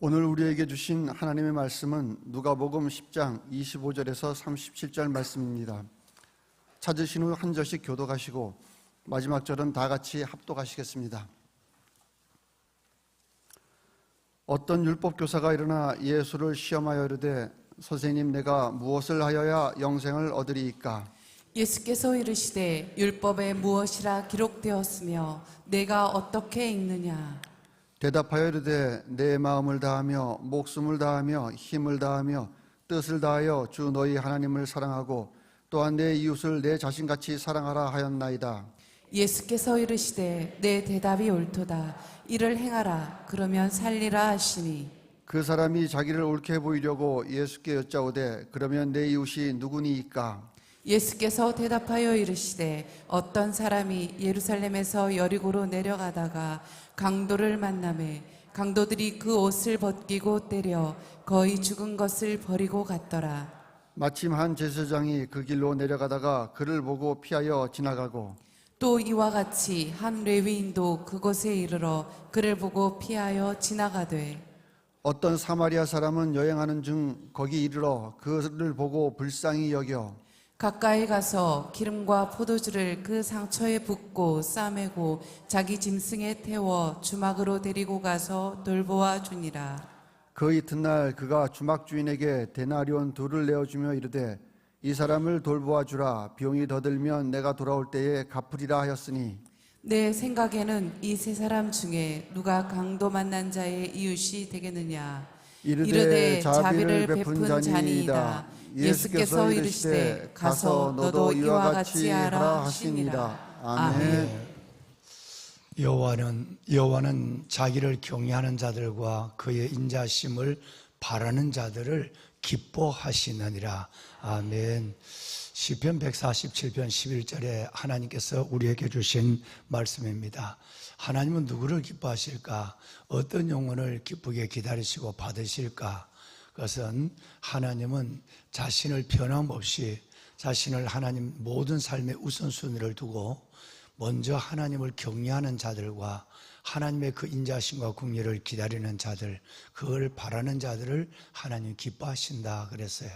오늘 우리에게 주신 하나님의 말씀은 누가복음 10장 25절에서 37절 말씀입니다. 찾으신 후 한 절씩 교독하시고 마지막 절은 다 같이 합독하시겠습니다. 어떤 율법교사가 일어나 예수를 시험하여 이르되 선생님, 내가 무엇을 하여야 영생을 얻으리이까? 예수께서 이르시되 율법에 무엇이라 기록되었으며 내가 어떻게 읽느냐? 대답하여 이르되 내 마음을 다하며 목숨을 다하며 힘을 다하며 뜻을 다하여 주 너희 하나님을 사랑하고 또한 내 이웃을 내 자신같이 사랑하라 하였나이다. 예수께서 이르시되 내 대답이 옳도다. 이를 행하라. 그러면 살리라 하시니. 그 사람이 자기를 옳게 보이려고 예수께 여짜오되 그러면 내 이웃이 누구니이까? 예수께서 대답하여 이르시되 어떤 사람이 예루살렘에서 여리고로 내려가다가 강도를 만나매 강도들이 그 옷을 벗기고 때려 거의 죽은 것을 버리고 갔더라. 마침 한 제사장이 그 길로 내려가다가 그를 보고 피하여 지나가고 또 이와 같이 한 레위인도 그곳에 이르러 그를 보고 피하여 지나가되 어떤 사마리아 사람은 여행하는 중 거기 이르러 그를 보고 불쌍히 여겨 가까이 가서 기름과 포도주를 그 상처에 붓고 싸매고 자기 짐승에 태워 주막으로 데리고 가서 돌보아 주니라. 그 이튿날 그가 주막 주인에게 데나리온 2를 내어주며 이르되 이 사람을 돌보아 주라. 비용이 더 들면 내가 돌아올 때에 갚으리라 하였으니 내 생각에는 이 세 사람 중에 누가 강도 만난 자의 이웃이 되겠느냐? 이르되 자비를 베푼 자니이다. 예수께서 이르시되 가서 너도 이와 같이 하라 하시니라. 아멘. 여호와는 자기를 경외하는 자들과 그의 인자심을 바라는 자들을 기뻐하시느니라. 아멘. 시편 147편 11절에 하나님께서 우리에게 주신 말씀입니다. 하나님은 누구를 기뻐하실까? 어떤 영혼을 기쁘게 기다리시고 받으실까? 그것은 하나님은 자신을 변함없이 자신을 하나님 모든 삶의 우선순위를 두고 먼저 하나님을 경외하는 자들과 하나님의 그 인자심과 긍휼을 기다리는 자들, 그걸 바라는 자들을 하나님 기뻐하신다 그랬어요.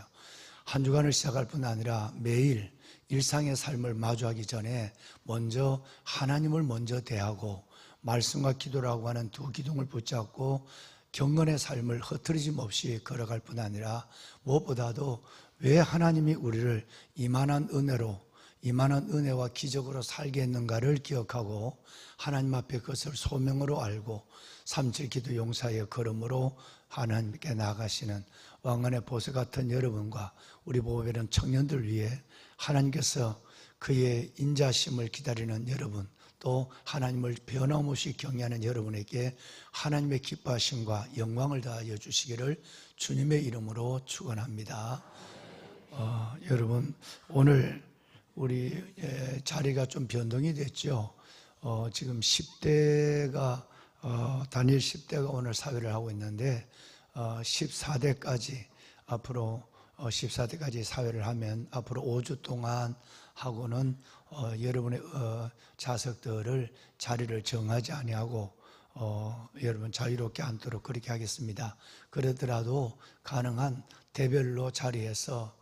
한 주간을 시작할 뿐 아니라 매일 일상의 삶을 마주하기 전에 먼저 하나님을 먼저 대하고 말씀과 기도라고 하는 두 기둥을 붙잡고 경건의 삶을 흐트러짐 없이 걸어갈 뿐 아니라 무엇보다도 왜 하나님이 우리를 이만한 은혜로, 이만한 은혜와 기적으로 살게 했는가를 기억하고 하나님 앞에 그것을 소명으로 알고 3.7 기도 용사의 걸음으로 하나님께 나아가시는 왕관의 보석 같은 여러분과 우리 보배는 청년들 위해 하나님께서 그의 인자심을 기다리는 여러분, 또 하나님을 변함없이 경외하는 여러분에게 하나님의 기뻐하심과 영광을 다하여 주시기를 주님의 이름으로 축원합니다. 여러분, 오늘 우리 자리가 좀 변동이 됐죠. 지금 10대가 단일 10대가 오늘 사회를 하고 있는데 14대까지 앞으로 14대까지 사회를 하면 앞으로 5주 동안 하고는 여러분의 자석들을 자리를 정하지 아니하고 여러분 자유롭게 앉도록 그렇게 하겠습니다. 그러더라도 가능한 대별로 자리에서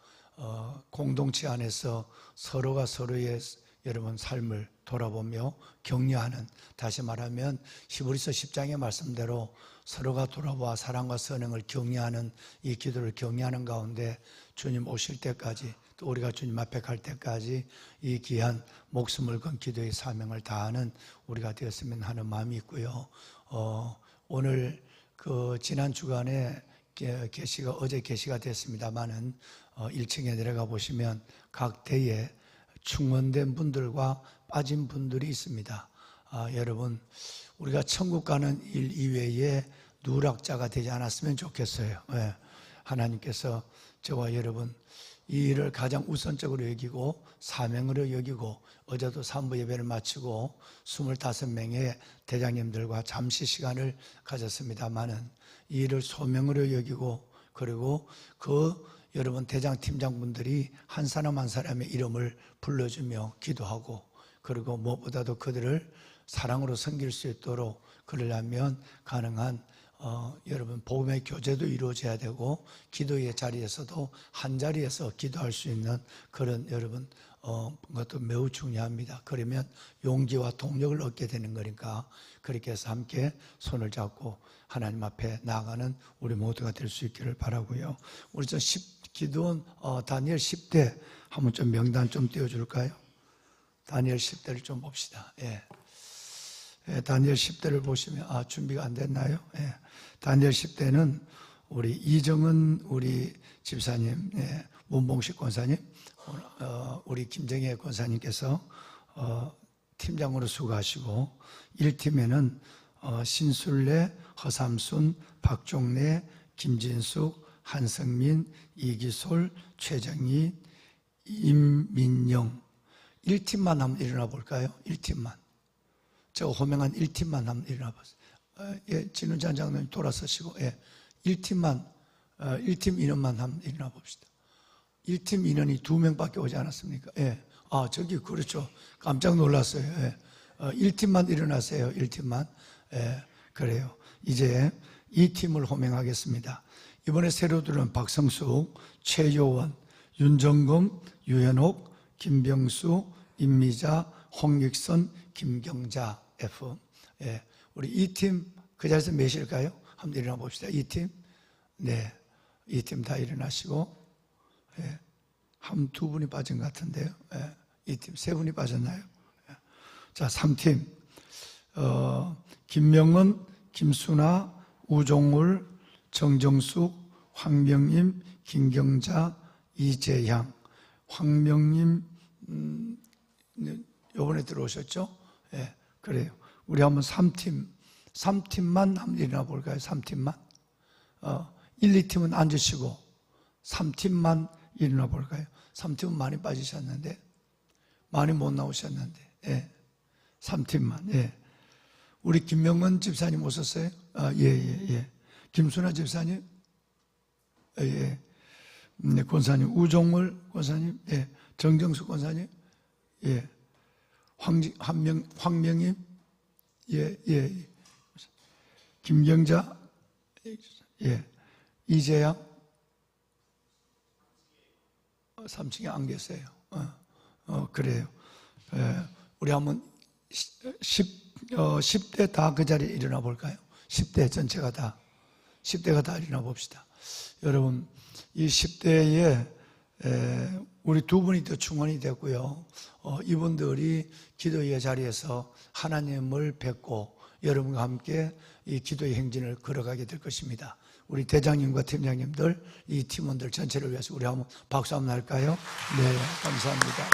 공동체 안에서 서로가 서로의 여러분 삶을 돌아보며 격려하는, 다시 말하면 히브리서 10장의 말씀대로 서로가 돌아보아 사랑과 선행을 격려하는 이 기도를 격려하는 가운데 주님 오실 때까지 또 우리가 주님 앞에 갈 때까지 이 귀한 목숨을 건 기도의 사명을 다하는 우리가 되었으면 하는 마음이 있고요. 오늘 그 지난 주간에 계시가 어제 계시가 됐습니다만은 1층에 내려가 보시면 각 대에 충원된 분들과 빠진 분들이 있습니다. 여러분, 우리가 천국 가는 일 이외에 누락자가 되지 않았으면 좋겠어요. 네. 하나님께서 저와 여러분 이 일을 가장 우선적으로 여기고 사명으로 여기고 어제도 3부 예배를 마치고 25명의 대장님들과 잠시 시간을 가졌습니다마는 이 일을 소명으로 여기고 그리고 그 여러분 대장 팀장분들이 한 사람 한 사람의 이름을 불러주며 기도하고 그리고 무엇보다도 그들을 사랑으로 섬길 수 있도록 그러려면 가능한 여러분 복음의 교제도 이루어져야 되고 기도의 자리에서도 한 자리에서 기도할 수 있는 그런 여러분 것도 매우 중요합니다. 그러면 용기와 동력을 얻게 되는 거니까 그렇게 해서 함께 손을 잡고 하나님 앞에 나아가는 우리 모두가 될 수 있기를 바라고요. 우리 기도원 다니엘 10대 한번 좀 명단 좀 띄워줄까요? 다니엘 10대를 좀 봅시다. 예. 다니엘 10대를 보시면 준비가 안 됐나요? 예. 다니엘 10대는 우리 이정은 우리 집사님, 문봉식 권사님, 우리 김정혜 권사님께서 팀장으로 수고하시고 1팀에는 신술래, 허삼순, 박종래, 김진숙, 한성민, 이기솔, 최정희, 임민영 1팀만 한번 일어나 볼까요? 1팀만. 제가 호명한 1팀만 한번 일어나 보세요. 예, 진우찬 장로님 돌아서시고, 예, 1팀만, 1팀 인원만 한번 일어나 봅시다. 1팀 인원이 2명밖에 오지 않았습니까? 예. 저기, 그렇죠. 깜짝 놀랐어요. 예. 1팀만 일어나세요. 1팀만. 예, 그래요. 이제 2팀을 호명하겠습니다. 이번에 새로 들어온 박성숙, 최요원, 윤정금, 유현옥, 김병수, 임미자, 홍익선, 김경자, F. 예, 우리 2팀 그 자리에서 몇일까요? 한번 일어나 봅시다. 2팀. 네. 2팀 다 일어나시고, 예. 한 두 분이 빠진 것 같은데요. 예. 2팀, 3분이 빠졌나요? 예. 자, 3팀. 김명은, 김순아, 우종울, 정정숙, 황명임, 김경자, 이재향. 황명임, 요번에 들어오셨죠? 예, 그래요. 우리 한번 3팀만 한번 일어나 볼까요? 3팀만. 1, 2팀은 앉으시고 3팀만 일어나 볼까요? 3팀은 많이 빠지셨는데, 많이 못 나오셨는데, 예. 3팀만, 예. 우리 김명은 집사님 오셨어요? 예. 김순아 집사님? 예. 네, 권사님. 우종물 권사님? 예. 정정숙 권사님? 예. 황명임? 예. 김경자? 예. 이재양? 3층에 안 계세요. 그래요. 우리 한번 10대 다 그 자리에 일어나 볼까요? 10대 전체가 다. 10대가 다 일어나 봅시다. 여러분, 이 10대에 우리 두 분이 더 충원이 됐고요. 이분들이 기도의 자리에서 하나님을 뵙고 여러분과 함께 이 기도의 행진을 걸어가게 될 것입니다. 우리 대장님과 팀장님들, 이 팀원들 전체를 위해서 우리 한번 박수 한번 할까요? 네, 감사합니다.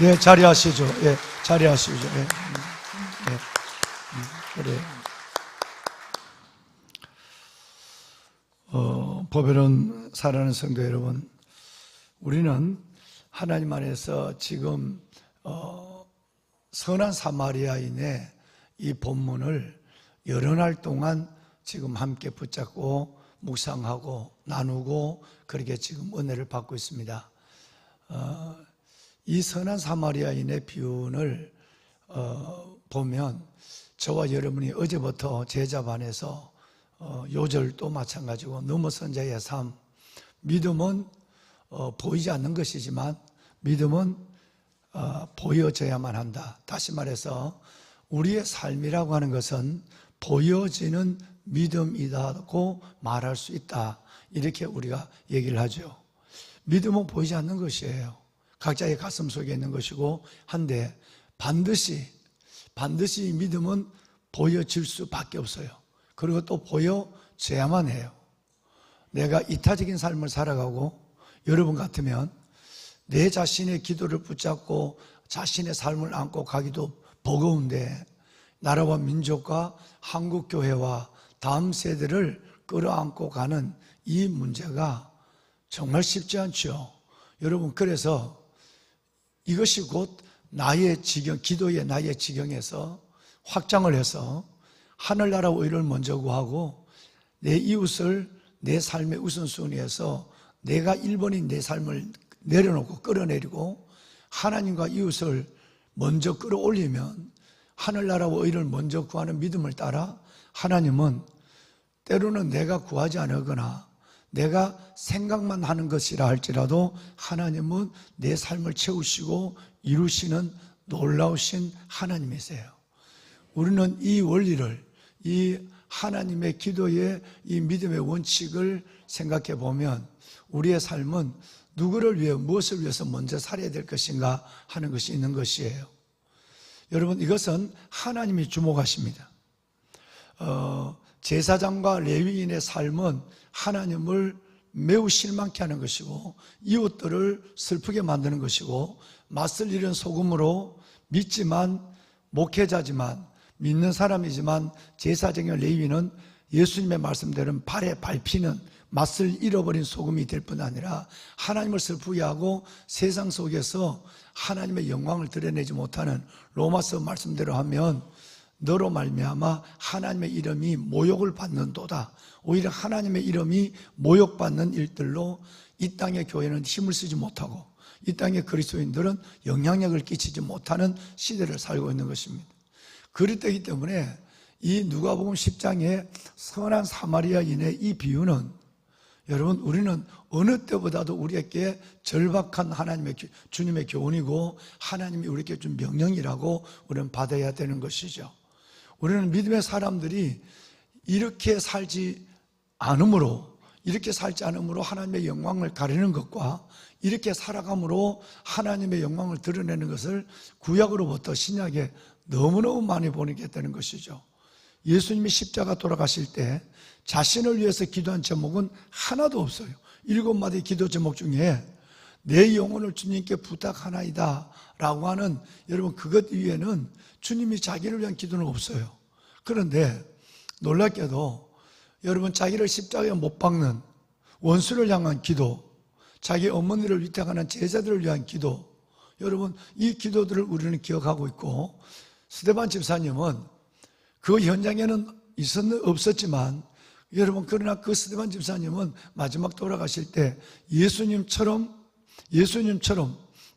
네, 자리하시죠. 예, 자리하시죠. 예, 그래요. 보배로운 사랑하는 성도 여러분, 우리는 하나님 안에서 지금 선한 사마리아인의 이 본문을 여러 날 동안 지금 함께 붙잡고 묵상하고 나누고 그렇게 지금 은혜를 받고 있습니다. 이 선한 사마리아인의 비유를 보면 저와 여러분이 어제부터 제자반에서 요절도 마찬가지고 넘어선 자의 삶, 믿음은 보이지 않는 것이지만 믿음은 보여져야만 한다. 다시 말해서 우리의 삶이라고 하는 것은 보여지는 믿음이라고 말할 수 있다. 이렇게 우리가 얘기를 하죠. 믿음은 보이지 않는 것이에요. 각자의 가슴 속에 있는 것이고 한데 반드시 믿음은 보여질 수밖에 없어요. 그리고 또 보여져야만 해요. 내가 이타적인 삶을 살아가고 여러분 같으면 내 자신의 기도를 붙잡고 자신의 삶을 안고 가기도 버거운데 나라와 민족과 한국교회와 다음 세대를 끌어안고 가는 이 문제가 정말 쉽지 않죠. 여러분, 그래서 이것이 곧 나의 지경, 기도의 나의 지경에서 확장을 해서 하늘나라 의를 먼저 구하고 내 이웃을 내 삶의 우선순위에서 내가 1번인 내 삶을 내려놓고 끌어내리고 하나님과 이웃을 먼저 끌어올리면 하늘나라와 의를 먼저 구하는 믿음을 따라 하나님은 때로는 내가 구하지 않거나 내가 생각만 하는 것이라 할지라도 하나님은 내 삶을 채우시고 이루시는 놀라우신 하나님이세요. 우리는 이 원리를, 이 하나님의 기도의 이 믿음의 원칙을 생각해 보면 우리의 삶은 누구를 위해 무엇을 위해서 먼저 살아야 될 것인가 하는 것이 있는 것이에요. 여러분, 이것은 하나님이 주목하십니다. 제사장과 레위인의 삶은 하나님을 매우 실망케 하는 것이고 이웃들을 슬프게 만드는 것이고 맞설 일은 소금으로 믿지만 목회자지만 믿는 사람이지만 제사장과 레위인은 예수님의 말씀대로 발에 밟히는 맛을 잃어버린 소금이 될 뿐 아니라 하나님을 슬프게 하고 세상 속에서 하나님의 영광을 드러내지 못하는 로마서 말씀대로 하면 너로 말미암아 하나님의 이름이 모욕을 받는도다. 오히려 하나님의 이름이 모욕받는 일들로 이 땅의 교회는 힘을 쓰지 못하고 이 땅의 그리스도인들은 영향력을 끼치지 못하는 시대를 살고 있는 것입니다. 그렇기 때문에 이 누가복음 10장의 선한 사마리아인의 이 비유는 여러분, 우리는 어느 때보다도 우리에게 절박한 하나님의 주님의 교훈이고 하나님이 우리에게 준 명령이라고 우리는 받아야 되는 것이죠. 우리는 믿음의 사람들이 이렇게 살지 않으므로 하나님의 영광을 가리는 것과 이렇게 살아감으로 하나님의 영광을 드러내는 것을 구약으로부터 신약에 너무너무 많이 보게 되는 것이죠. 예수님이 십자가 돌아가실 때 자신을 위해서 기도한 제목은 하나도 없어요. 7마디 기도 제목 중에 내 영혼을 주님께 부탁하나이다 라고 하는, 여러분, 그것 위에는 주님이 자기를 위한 기도는 없어요. 그런데 놀랍게도 여러분, 자기를 십자가에 못 박는 원수를 향한 기도, 자기 어머니를 위탁하는 제자들을 위한 기도, 여러분, 이 기도들을 우리는 기억하고 있고, 스데반 집사님은 그 현장에는 없었지만 여러분, 그러나 그 스데반 집사님은 마지막 돌아가실 때 예수님처럼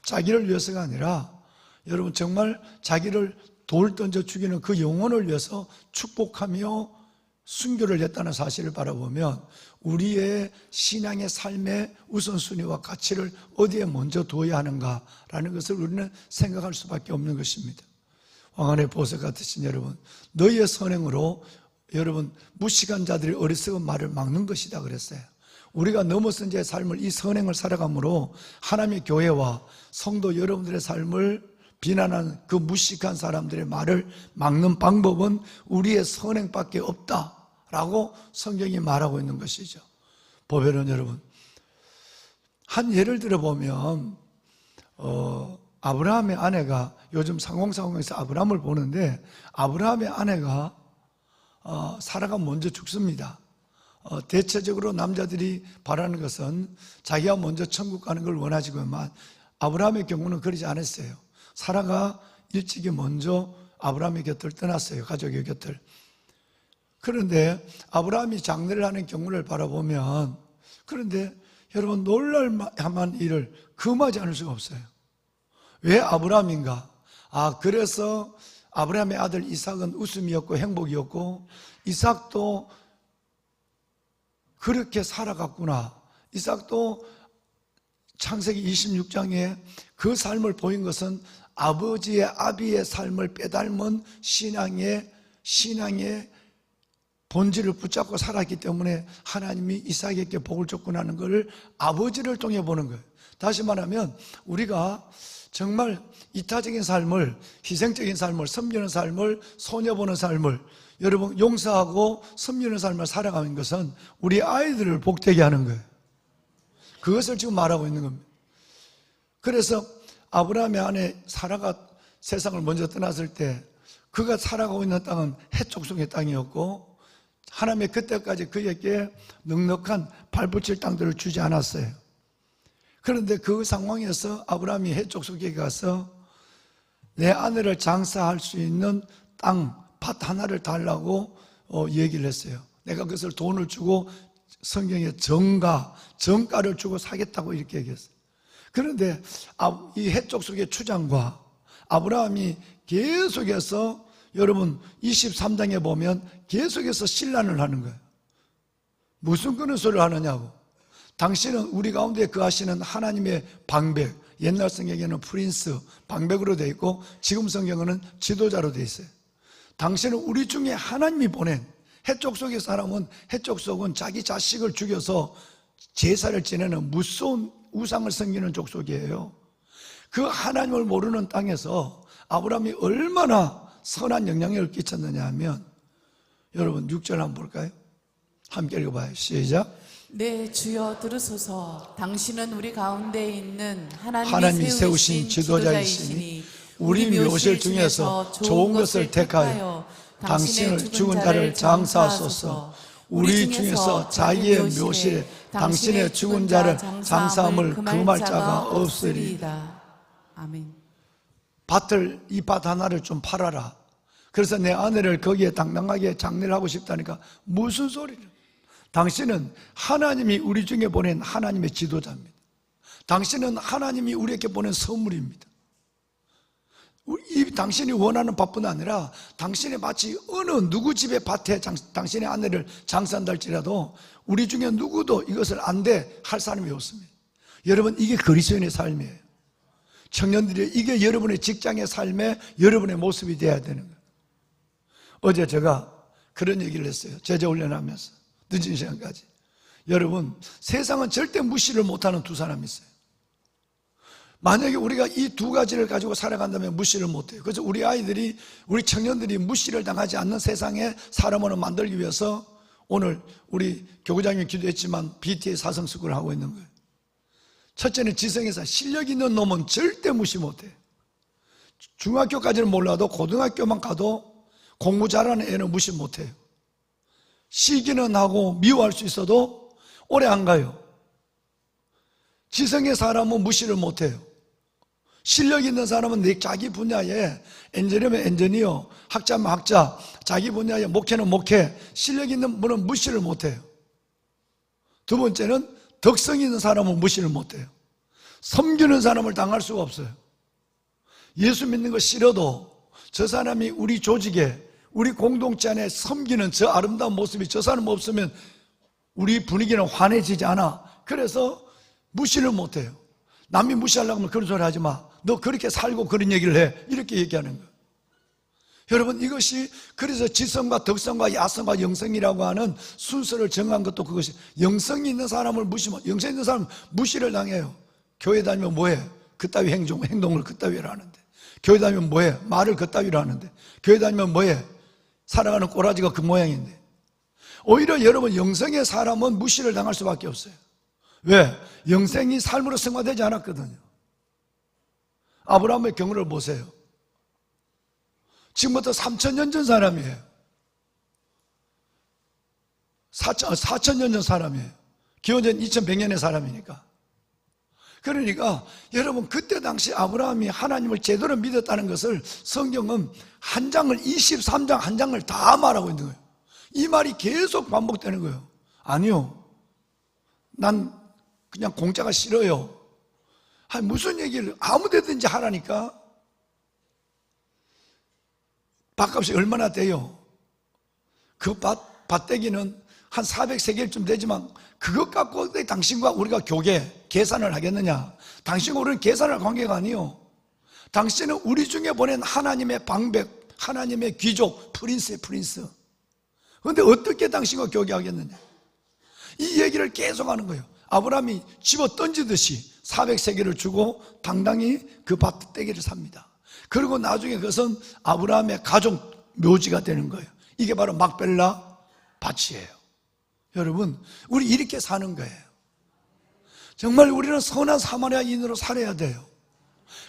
자기를 위해서가 아니라 여러분, 정말 자기를 돌 던져 죽이는 그 영혼을 위해서 축복하며 순교를 했다는 사실을 바라보면 우리의 신앙의 삶의 우선순위와 가치를 어디에 먼저 두어야 하는가라는 것을 우리는 생각할 수밖에 없는 것입니다. 왕안의 보석 같으신 여러분, 너희의 선행으로 여러분 무식한 자들이 어리석은 말을 막는 것이다 그랬어요. 우리가 넘어선 자의 삶을, 이 선행을 살아감으로 하나님의 교회와 성도 여러분들의 삶을 비난하는 그 무식한 사람들의 말을 막는 방법은 우리의 선행밖에 없다라고 성경이 말하고 있는 것이죠. 보배는 여러분, 한 예를 들어보면 아브라함의 아내가, 요즘 상공에서 아브라함을 보는데 아브라함의 아내가 사라가 먼저 죽습니다. 대체적으로 남자들이 바라는 것은 자기가 먼저 천국 가는 걸 원하지만 아브라함의 경우는 그러지 않았어요. 사라가 일찍이 먼저 아브라함의 곁을 떠났어요. 가족의 곁을. 그런데 아브라함이 장례를 하는 경우를 바라보면, 그런데 여러분, 놀랄만한 일을 금하지 않을 수가 없어요. 왜 아브라함인가? 그래서 아브라함의 아들 이삭은 웃음이었고 행복이었고 이삭도 그렇게 살아갔구나. 이삭도 창세기 26장에 그 삶을 보인 것은 아버지의 아비의 삶을 빼닮은 신앙의 본질을 붙잡고 살았기 때문에 하나님이 이삭에게 복을 줬구나 하는 것을 아버지를 통해 보는 거예요. 다시 말하면 우리가 정말 이타적인 삶을, 희생적인 삶을, 섬기는 삶을, 손해보는 삶을, 여러분, 용서하고 섬기는 삶을 살아가는 것은 우리 아이들을 복되게 하는 거예요. 그것을 지금 말하고 있는 겁니다. 그래서 아브라함의 아내 사라가 세상을 먼저 떠났을 때 그가 살아가고 있는 땅은 해족속의 땅이었고 하나님의 그때까지 그에게 넉넉한 발붙일 땅들을 주지 않았어요. 그런데 그 상황에서 아브라함이 해족속에 가서 내 아내를 장사할 수 있는 땅, 밭 하나를 달라고 얘기를 했어요. 내가 그것을 돈을 주고 성경에 정가를 주고 사겠다고 이렇게 얘기했어요. 그런데 이 해족속의 추장과 아브라함이 계속해서, 여러분 23장에 보면 계속해서 신란을 하는 거예요. 무슨 그런 소리를 하느냐고. 당신은 우리 가운데 거하시는 하나님의 방백, 옛날 성경에는 프린스, 방백으로 되어 있고 지금 성경에는 지도자로 되어 있어요. 당신은 우리 중에 하나님이 보낸, 해쪽 속의 사람은, 해쪽 속은 자기 자식을 죽여서 제사를 지내는 무서운 우상을 섬기는 족속이에요. 그 하나님을 모르는 땅에서 아브라함이 얼마나 선한 영향력을 끼쳤느냐 하면, 여러분 6절 한번 볼까요? 함께 읽어봐요. 시작. 네, 주여 들으소서. 당신은 우리 가운데 있는 하나님이 하나님이 세우신 세우신 지도자이시니 우리 묘실 중에서 좋은 것을 택하여 당신을 죽은 자를 장사하소서. 우리 중에서 자기의 묘실에 당신의 죽은 자를 장사함을 금할 자가 없으리이다. 아멘. 이 밭 하나를 좀 팔아라. 그래서 내 아내를 거기에 당당하게 장례를 하고 싶다니까 무슨 소리를. 당신은 하나님이 우리 중에 보낸 하나님의 지도자입니다. 당신은 하나님이 우리에게 보낸 선물입니다. 당신이 원하는 밭뿐 아니라 당신이 마치 어느 누구 집의 밭에 당신의 아내를 장사한다 할지라도 우리 중에 누구도 이것을 안 돼 할 사람이 없습니다. 여러분, 이게 그리스도인의 삶이에요. 청년들이 이게 여러분의 직장의 삶에 여러분의 모습이 되어야 되는 거예요. 어제 제가 그런 얘기를 했어요. 제자 훈련하면서 늦은 시간까지. 여러분, 세상은 절대 무시를 못하는 두 사람이 있어요. 만약에 우리가 이 두 가지를 가지고 살아간다면 무시를 못해요. 그래서 우리 아이들이, 우리 청년들이 무시를 당하지 않는 세상에 사람을 만들기 위해서 오늘 우리 교구장님이 기도했지만 BT의 사성수급을 하고 있는 거예요. 첫째는 지성에서 실력 있는 놈은 절대 무시 못해요. 중학교까지는 몰라도 고등학교만 가도 공부 잘하는 애는 무시 못해요. 시기는 하고 미워할 수 있어도 오래 안 가요. 지성의 사람은 무시를 못해요. 실력 있는 사람은 자기 분야에 엔지니어면 엔지니어, 학자면 학자, 자기 분야에 목회는 목회, 실력 있는 분은 무시를 못해요. 두 번째는 덕성 있는 사람은 무시를 못해요. 섬기는 사람을 당할 수가 없어요. 예수 믿는 거 싫어도 저 사람이 우리 조직에, 우리 공동체 안에 섬기는 저 아름다운 모습이 저 사람 없으면 우리 분위기는 환해지지 않아. 그래서 무시를 못해요. 남이 무시하려고 하면 그런 소리 하지 마. 너 그렇게 살고 그런 얘기를 해. 이렇게 얘기하는 거예요. 여러분, 이것이 그래서 지성과 덕성과 야성과 영성이라고 하는 순서를 정한 것도 그것이, 영성이 있는 사람을 무시하면, 영성 있는 사람은 무시를 당해요. 교회 다니면 뭐해? 그따위 행동을 그따위로 하는데. 교회 다니면 뭐해? 말을 그따위로 하는데. 교회 다니면 뭐해? 살아가는 꼬라지가 그 모양인데. 오히려 여러분, 영성의 사람은 무시를 당할 수밖에 없어요. 왜? 영생이 삶으로 승화되지 않았거든요. 아브라함의 경우를 보세요. 지금부터 3,000년 전 사람이에요. 4,000년 전 사람이에요. 기원전 2100년의 사람이니까. 그러니까 여러분, 그때 당시 아브라함이 하나님을 제대로 믿었다는 것을 성경은 한 장을, 23장 한 장을 다 말하고 있는 거예요. 이 말이 계속 반복되는 거예요. 아니요, 난 그냥 공짜가 싫어요. 아니, 무슨 얘기를 아무 데든지 하라니까. 밭값이 얼마나 돼요? 그 밭대기는 한 400세겔쯤 되지만 그것 갖고 당신과 우리가 계산을 하겠느냐? 당신과 우리는 계산할 관계가 아니요. 당신은 우리 중에 보낸 하나님의 방백, 하나님의 귀족, 프린스의 프린스. 그런데 어떻게 당신과 교제하겠느냐? 이 얘기를 계속하는 거예요. 아브라함이 집어 던지듯이 400세겔을 주고 당당히 그 밭대기를 삽니다. 그리고 나중에 그것은 아브라함의 가족 묘지가 되는 거예요. 이게 바로 막벨라 밭이에요. 여러분, 우리 이렇게 사는 거예요. 정말 우리는 선한 사마리아인으로 살아야 돼요.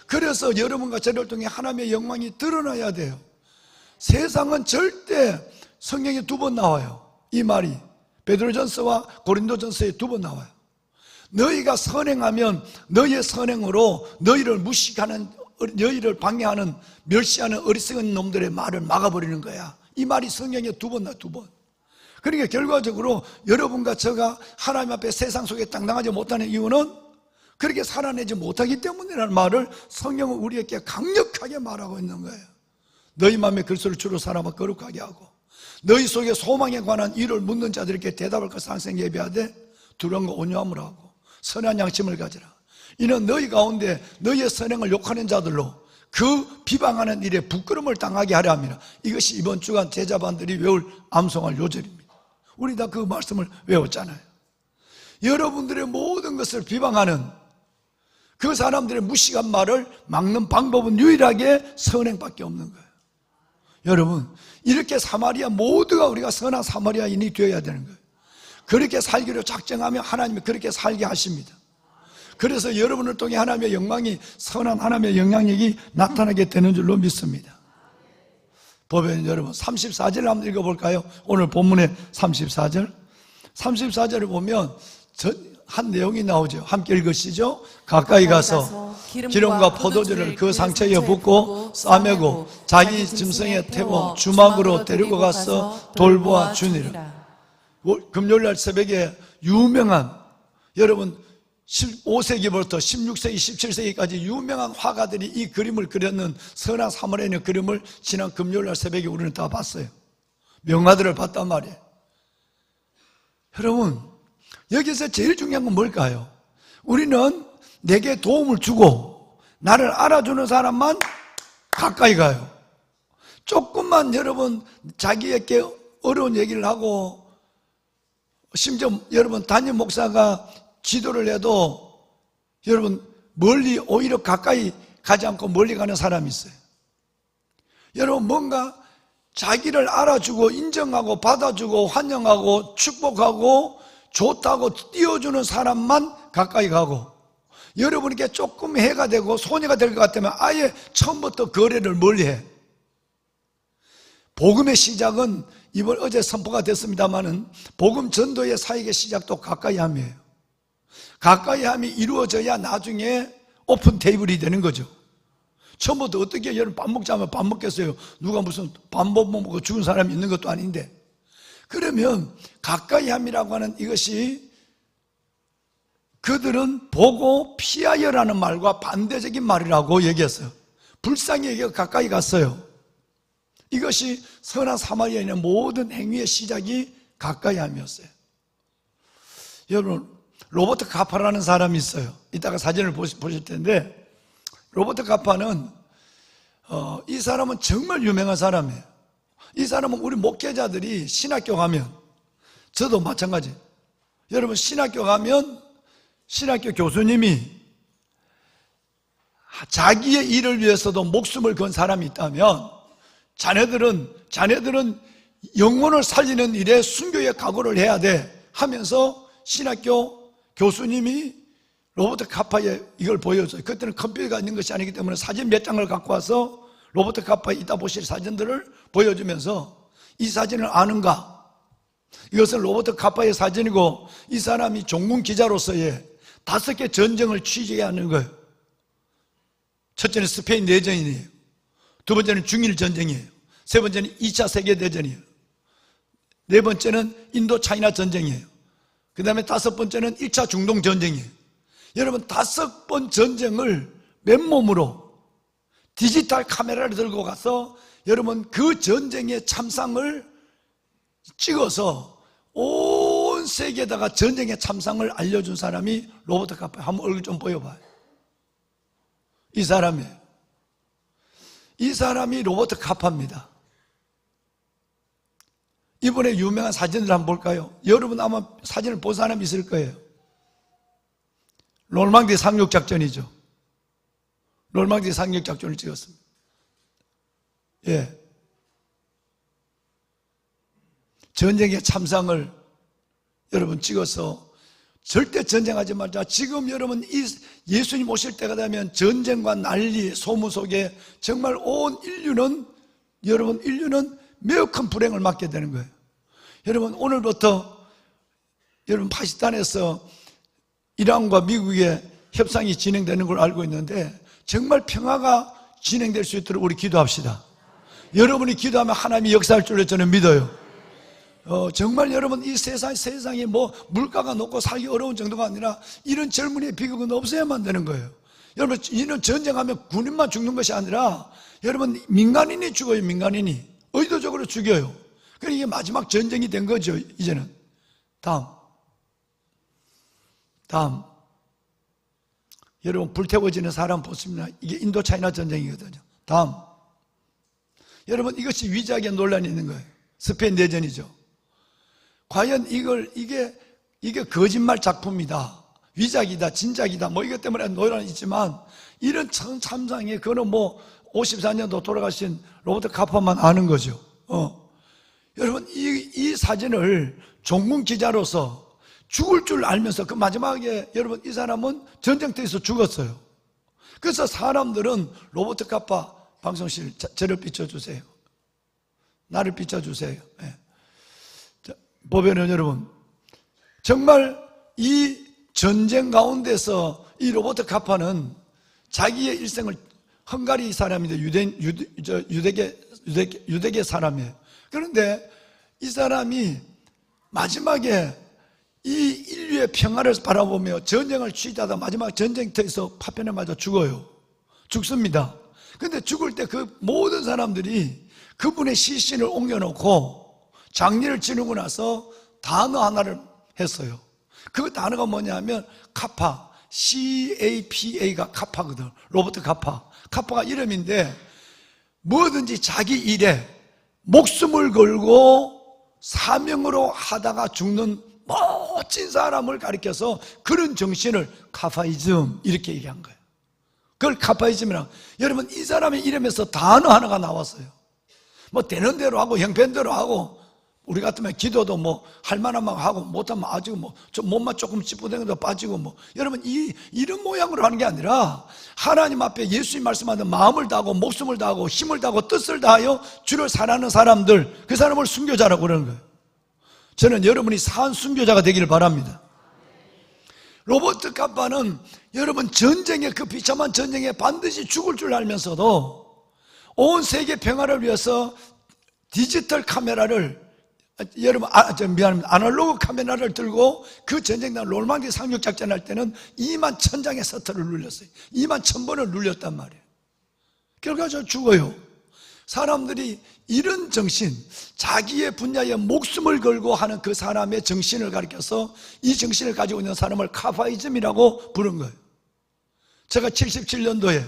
그래서 여러분과 저를 통해 하나님의 영광이 드러나야 돼요. 세상은 절대, 성경에 2번 나와요. 이 말이 베드로전서와 고린도전서에 2번 나와요. 너희가 선행하면 너희의 선행으로 너희를 무식하는, 너희를 방해하는, 멸시하는 어리석은 놈들의 말을 막아버리는 거야. 이 말이 성경에 2번 나와요. 2번. 그러니까 결과적으로 여러분과 저가 하나님 앞에 세상 속에 당당하지 못하는 이유는 그렇게 살아내지 못하기 때문이라는 말을 성경은 우리에게 강력하게 말하고 있는 거예요. 너희 마음에 글소를 주로 사람을 거룩하게 하고 너희 속에 소망에 관한 일을 묻는 자들에게 대답할 것을 항상 예비하되 두려움과 온유함을 하고 선한 양심을 가지라. 이는 너희 가운데 너희의 선행을 욕하는 자들로 그 비방하는 일에 부끄러움을 당하게 하려 함이라. 이것이 이번 주간 제자반들이 외울 암송할 요절입니다. 우리 다 그 말씀을 외웠잖아요. 여러분들의 모든 것을 비방하는 그 사람들의 무식한 말을 막는 방법은 유일하게 선행밖에 없는 거예요. 여러분, 이렇게 사마리아 모두가 우리가 선한 사마리아인이 되어야 되는 거예요. 그렇게 살기로 작정하면 하나님이 그렇게 살게 하십니다. 그래서 여러분을 통해 하나님의 영광이, 선한 하나님의 영향력이 나타나게 되는 줄로 믿습니다. 보면 여러분 34절 한번 읽어볼까요? 오늘 본문의 34절 34절을 보면 한 내용이 나오죠. 함께 읽으시죠. 가까이 가서 기름과 포도주를 그 상처에 붓고 싸매고 자기 짐승에 태워 주막으로 데리고 가서 돌보아 주니라. 금요일날 새벽에 유명한, 여러분 15세기부터 16세기, 17세기까지 유명한 화가들이 이 그림을 그렸는 선한 사마리아인의 그림을 지난 금요일날 새벽에 우리는 다 봤어요. 명화들을 봤단 말이에요. 여러분, 여기서 제일 중요한 건 뭘까요? 우리는 내게 도움을 주고 나를 알아주는 사람만 가까이 가요. 조금만 여러분 자기에게 어려운 얘기를 하고, 심지어 여러분 담임 목사가 지도를 해도 여러분 멀리, 오히려 가까이 가지 않고 멀리 가는 사람이 있어요. 여러분, 뭔가 자기를 알아주고 인정하고 받아주고 환영하고 축복하고 좋다고 띄워주는 사람만 가까이 가고, 여러분에게 조금 해가 되고 손해가 될 것 같으면 아예 처음부터 거래를 멀리해. 복음의 시작은 어제 선포가 됐습니다마는 복음 전도의 사역의 시작도 가까이함이에요. 가까이함이 이루어져야 나중에 오픈 테이블이 되는 거죠. 처음부터 어떻게 여러분 밥 먹자면 밥 먹겠어요? 누가 무슨 밥 못 먹고 죽은 사람이 있는 것도 아닌데. 그러면 가까이함이라고 하는 이것이 그들은 보고 피하여라는 말과 반대적인 말이라고 얘기했어요. 불쌍히 여기가 가까이 갔어요. 이것이 선한 사마리아인의 모든 행위의 시작이 가까이함이었어요. 여러분, 로버트 카파라는 사람이 있어요. 이따가 사진을 보실 텐데, 로버트 카파는 이 사람은 정말 유명한 사람이에요. 이 사람은 우리 목회자들이 신학교 가면, 저도 마찬가지, 여러분 신학교 가면 신학교 교수님이 자기의 일을 위해서도 목숨을 건 사람이 있다면 자네들은 영혼을 살리는 일에 순교의 각오를 해야 돼 하면서 신학교 교수님이 로버트 카파에 이걸 보여줘요. 그때는 컴퓨터가 있는 것이 아니기 때문에 사진 몇 장을 갖고 와서 로버트 카파에 이따 보실 사진들을 보여주면서 이 사진을 아는가? 이것은 로버트 카파의 사진이고 이 사람이 종군 기자로서의 5개 전쟁을 취재하는 거예요. 첫째는 스페인 내전이에요. 두 번째는 중일 전쟁이에요. 세 번째는 2차 세계대전이에요. 네 번째는 인도 차이나 전쟁이에요. 그 다음에 5번째는 1차 중동 전쟁이에요. 여러분 5번 전쟁을 맨몸으로 디지털 카메라를 들고 가서 여러분 그 전쟁의 참상을 찍어서 온 세계에다가 전쟁의 참상을 알려준 사람이 로버트 카파. 한번 얼굴 좀 보여봐요. 이 사람이에요. 이 사람이 로버트 카파입니다. 이번에 유명한 사진을 한번 볼까요? 여러분 아마 사진을 본 사람이 있을 거예요. 놀망디 상륙작전이죠. 놀망디 상륙작전을 찍었습니다. 예. 전쟁의 참상을 여러분 찍어서 절대 전쟁하지 말자. 지금 여러분 예수님 오실 때가 되면 전쟁과 난리, 소문 속에 정말 온 인류는 매우 큰 불행을 맞게 되는 거예요. 여러분 오늘부터 여러분 파키스탄에서 이란과 미국의 협상이 진행되는 걸 알고 있는데 정말 평화가 진행될 수 있도록 우리 기도합시다. 여러분이 기도하면 하나님이 역사할 줄로 저는 믿어요. 정말 여러분 이 세상에 뭐 물가가 높고 살기 어려운 정도가 아니라 이런 젊은이의 비극은 없어야만 되는 거예요. 여러분 이는 전쟁하면 군인만 죽는 것이 아니라 여러분 민간인이 죽어요. 민간인이 의도적으로 죽여요. 그러니까 이게 마지막 전쟁이 된 거죠, 이제는. 다음. 여러분, 불태워지는 사람 보십니다. 이게 인도 차이나 전쟁이거든요. 다음. 여러분, 이것이 위작의 논란이 있는 거예요. 스페인 내전이죠. 과연 이게 거짓말 작품이다, 위작이다, 진작이다, 뭐 이것 때문에 논란이 있지만, 이런 참상에 그거는 뭐 54년도 돌아가신 로버트 카퍼만 아는 거죠. 여러분, 이 사진을 종군 기자로서 죽을 줄 알면서 그 마지막에 여러분, 이 사람은 전쟁터에서 죽었어요. 그래서 사람들은 로버트 카퍼 방송실, 저를 비춰주세요. 나를 비춰주세요. 네. 보면은 여러분, 정말 이 전쟁 가운데서 이 로버트 카퍼는 자기의 일생을, 헝가리 사람인데 유대계 사람이에요. 그런데 이 사람이 마지막에 이 인류의 평화를 바라보며 전쟁을 취재하다 마지막 전쟁터에서 파편에 맞아 죽습니다. 그런데 죽을 때 그 모든 사람들이 그분의 시신을 옮겨놓고 장례를 치르고 나서 단어 하나를 했어요. 그 단어가 뭐냐면 카파, CAPA가 카파거든. 로버트 카파. 카파가 이름인데, 뭐든지 자기 일에 목숨을 걸고 사명으로 하다가 죽는 멋진 사람을 가리켜서 그런 정신을 카파이즘 이렇게 얘기한 거예요. 그걸 카파이즘이라고. 여러분, 이 사람의 이름에서 단어 하나가 나왔어요. 뭐 되는 대로 하고 형편대로 하고, 우리 같으면 기도도 뭐 할 만하면 하고 못하면 아직 뭐 좀 몸만 조금 찌뿌댕이도 빠지고 뭐. 여러분, 이런 모양으로 하는 게 아니라 하나님 앞에 예수님 말씀하는 마음을 다하고 목숨을 다하고 힘을 다하고 뜻을 다하여 주를 사랑하는 사람들, 그 사람을 순교자라고 그러는 거예요. 저는 여러분이 산 순교자가 되기를 바랍니다. 로버트 카파는 여러분, 전쟁에, 그 비참한 전쟁에 반드시 죽을 줄 알면서도 온 세계 평화를 위해서 디지털 카메라를, 여러분, 아날로그 카메라를 들고 그 전쟁날 노르망디 상륙 작전할 때는 2만 1000장의 서터를 눌렸어요. 2만 1000번을 눌렸단 말이에요. 결과적으로 죽어요. 사람들이 이런 정신, 자기의 분야에 목숨을 걸고 하는 그 사람의 정신을 가리켜서 이 정신을 가지고 있는 사람을 카파이즘이라고 부른 거예요. 제가 77년도에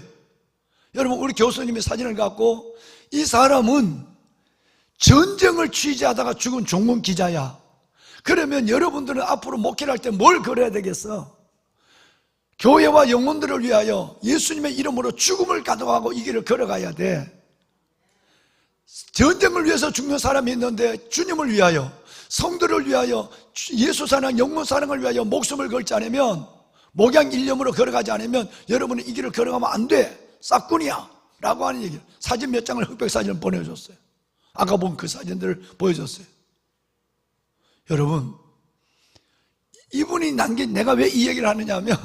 여러분, 우리 교수님이 사진을 갖고, 이 사람은 전쟁을 취재하다가 죽은 종군 기자야. 그러면 여러분들은 앞으로 목회를 할 때 뭘 걸어야 되겠어? 교회와 영혼들을 위하여 예수님의 이름으로 죽음을 가져가고 이 길을 걸어가야 돼. 전쟁을 위해서 죽는 사람이 있는데 주님을 위하여, 성도를 위하여, 예수 사랑, 영혼 사랑을 위하여 목숨을 걸지 않으면, 목양 일념으로 걸어가지 않으면 여러분은 이 길을 걸어가면 안 돼. 싹군이야 라고 하는 얘기를, 사진 몇 장을, 흑백 사진을 보내줬어요. 아까 본 그 사진들을 보여줬어요. 여러분, 이분이 남긴, 내가 왜 이 얘기를 하느냐 하면,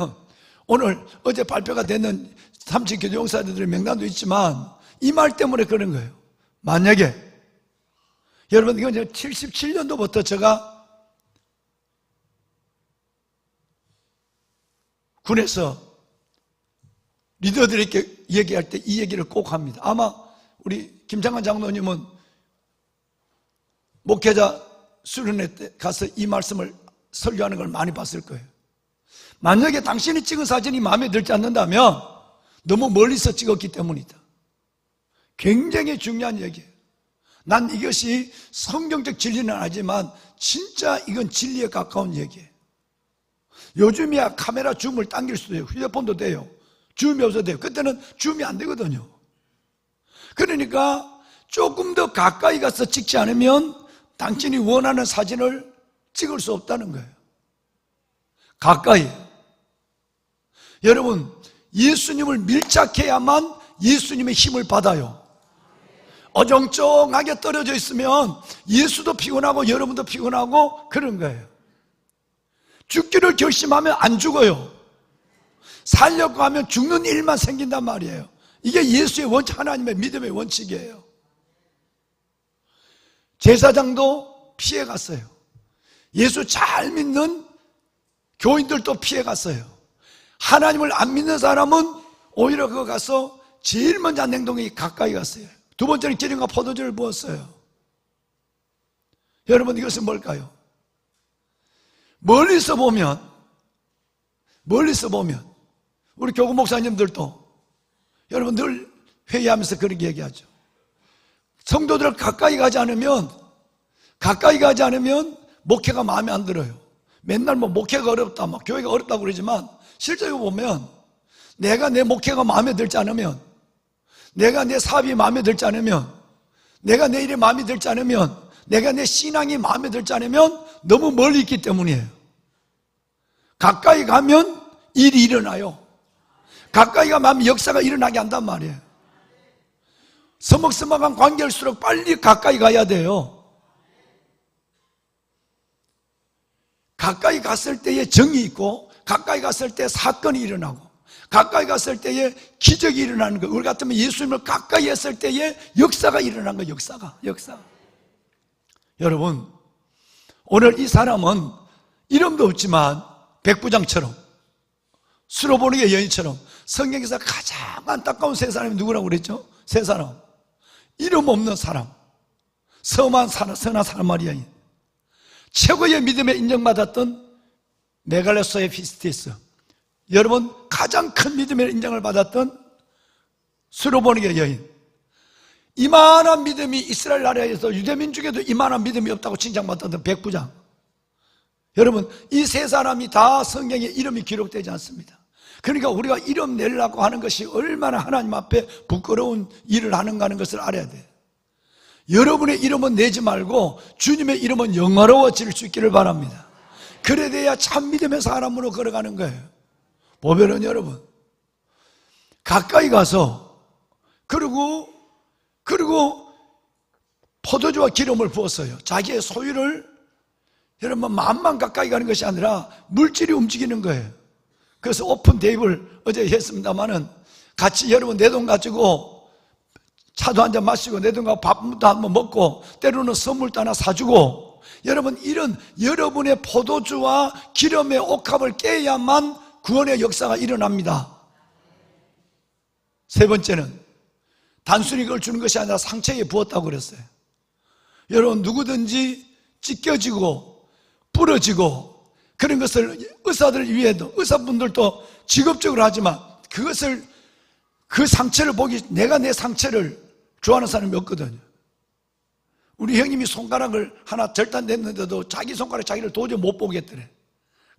오늘 어제 발표가 되는 3층 교도용사들의 명단도 있지만 이 말 때문에 그런 거예요. 만약에 여러분, 이건 77년도부터 제가 군에서 리더들에게 얘기할 때 이 얘기를 꼭 합니다. 아마 우리 김장관 장로님은 목회자 수련회 때 가서 이 말씀을 설교하는 걸 많이 봤을 거예요. 만약에 당신이 찍은 사진이 마음에 들지 않는다면 너무 멀리서 찍었기 때문이다. 굉장히 중요한 얘기예요. 난 이것이 성경적 진리는 아니지만 진짜 이건 진리에 가까운 얘기예요. 요즘이야 카메라 줌을 당길 수도 돼요. 휴대폰도 돼요. 줌이 없어도 돼요. 그때는 줌이 안 되거든요. 그러니까 조금 더 가까이 가서 찍지 않으면 당신이 원하는 사진을 찍을 수 없다는 거예요. 가까이. 여러분, 예수님을 밀착해야만 예수님의 힘을 받아요. 어정쩡하게 떨어져 있으면 예수도 피곤하고 여러분도 피곤하고 그런 거예요. 죽기를 결심하면 안 죽어요. 살려고 하면 죽는 일만 생긴단 말이에요. 이게 예수의 원칙, 하나님의 믿음의 원칙이에요. 제사장도 피해갔어요. 예수 잘 믿는 교인들도 피해갔어요. 하나님을 안 믿는 사람은 오히려 그거 가서 제일 먼저 한 행동이 가까이 갔어요. 두 번째는 기름과 포도주를 부었어요. 여러분, 이것은 뭘까요? 멀리서 보면 우리 교구 목사님들도 여러분 늘 회의하면서 그렇게 얘기하죠. 성도들 가까이 가지 않으면 목회가 마음에 안 들어요. 맨날 목회가 어렵다, 교회가 어렵다고 그러지만 실제로 보면 내가 내 목회가 마음에 들지 않으면, 내가 내 사업이 마음에 들지 않으면, 내가 내 일이 마음에 들지 않으면, 내가 내 신앙이 마음에 들지 않으면 너무 멀리 있기 때문이에요. 가까이 가면 일이 일어나요. 가까이 가면 역사가 일어나게 한단 말이에요. 서먹서먹한 관계일수록 빨리 가까이 가야 돼요. 가까이 갔을 때에 정이 있고, 가까이 갔을 때 사건이 일어나고, 가까이 갔을 때에 기적이 일어나는 거예요. 우리 같으면 예수님을 가까이 했을 때에 역사가 일어난 거예요. 역사. 여러분, 오늘 이 사람은 이름도 없지만 백부장처럼, 수로보니게 여인처럼 성경에서 가장 안타까운 세 사람이 누구라고 그랬죠? 세 사람. 이름 없는 사람, 선한 사람 여인, 최고의 믿음에 인정받았던 메갈레소의 피스티스, 여러분 가장 큰 믿음의 인정을 받았던 수로보니게 여인, 이만한 믿음이 이스라엘 나라에서 유대민족에도 이만한 믿음이 없다고 칭찬받았던 백부장. 여러분, 이 세 사람이 다 성경에 이름이 기록되지 않습니다. 그러니까 우리가 이름 내려고 하는 것이 얼마나 하나님 앞에 부끄러운 일을 하는가 하는 것을 알아야 돼요. 여러분의 이름은 내지 말고 주님의 이름은 영화로워질 수 있기를 바랍니다. 그래 돼야 참 믿음의 사람으로 걸어가는 거예요. 보면은 여러분, 가까이 가서 그리고 포도주와 기름을 부었어요. 자기의 소유를, 여러분, 마음만 가까이 가는 것이 아니라 물질이 움직이는 거예요. 그래서 오픈 테이블 어제 했습니다마는 같이 여러분 내 돈 가지고 차도 한잔 마시고 내 돈 가지고 밥도 한번 먹고 때로는 선물도 하나 사주고, 여러분 이런 여러분의 포도주와 기름의 옥합을 깨야만 구원의 역사가 일어납니다. 세 번째는 단순히 그걸 주는 것이 아니라 상처에 부었다고 그랬어요. 여러분, 누구든지 찢겨지고 부러지고 그런 것을 의사들 위에도, 의사분들도 직업적으로 하지만 그 상처를 보기, 내가 내 상처를 좋아하는 사람이 없거든요. 우리 형님이 손가락을 하나 절단됐는데도 자기 손가락 자기를 도저히 못 보겠더래.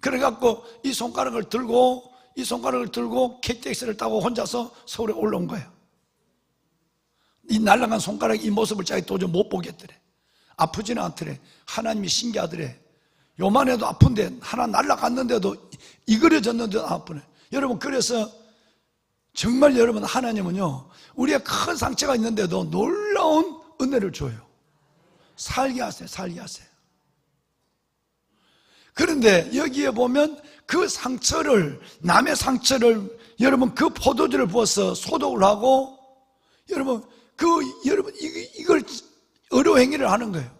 그래갖고 이 손가락을 들고 KTX를 타고 혼자서 서울에 올라온 거예요. 이 날아간 손가락, 이 모습을 자기 도저히 못 보겠더래. 아프지는 않더래. 하나님이 신기하더래. 요만해도 아픈데, 하나 날아갔는데도 이그러졌는데도 아프네. 여러분, 그래서 정말 여러분, 하나님은요 우리의 큰 상처가 있는데도 놀라운 은혜를 줘요. 살게 하세요. 그런데 여기에 보면 그 상처를, 남의 상처를, 여러분 그 포도주를 부어서 소독을 하고, 여러분 이걸 의료 행위를 하는 거예요.